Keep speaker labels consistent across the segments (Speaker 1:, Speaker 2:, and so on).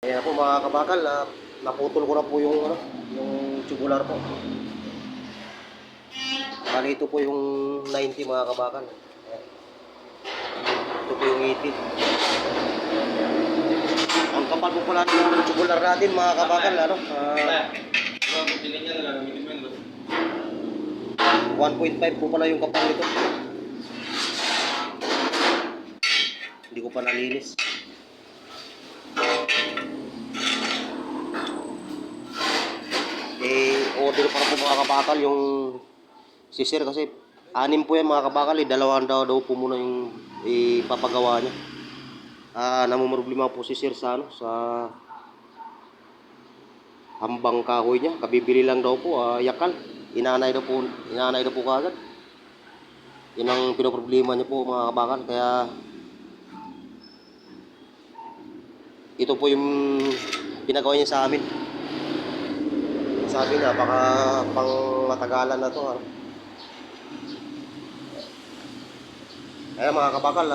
Speaker 1: Kaya po mga kabakal, naputol ko na po yung yung tubular po. Bali ito po yung 90 mga kabakal. Ito po yung 80. Ang kapal po pala ng tubular natin mga kabakal, 1.5 po pala yung kapal nito. Hindi ko pa nalinis. Order para po mga kabakal yung sisir kasi 6 po yan mga kabakal, dalawang daw po muna yung ipapagawa niya. Namumroblema po si sir sa sa hambang kahoy niya, kabibili lang daw po, yakal. Inanay daw po kaagad. Yun ang pinoproblema niya po mga kabakal, kaya ito po yung pinagawa niya sa amin. Sabi niya baka pang matagalan na to. Kaya mga kabakal,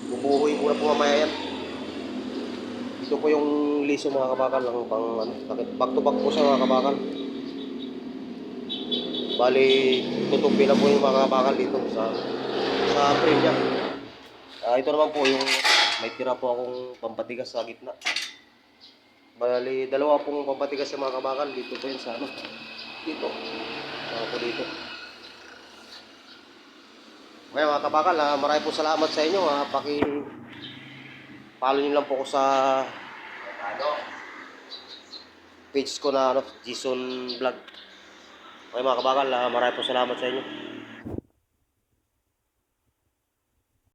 Speaker 1: bubuhuin ko na po mamaya yan. Ito po yung liso mga kabakal, ang pang back to back po siya mga kabakal. Bali, tutupi na po yung mga kabakal dito sa frame niya. Ito naman po yung may tira po akong pampatigas sa gitna. Bali, dalawa pong pampatigas sa mga kabakal. Dito po yun sa dito. Po dito. Kaya mga kabakal, maraming po salamat sa inyo. Follow nyo lang po ko sa page ko na Jason Vlog. Okay mga kabakal, maraming po salamat sa inyo.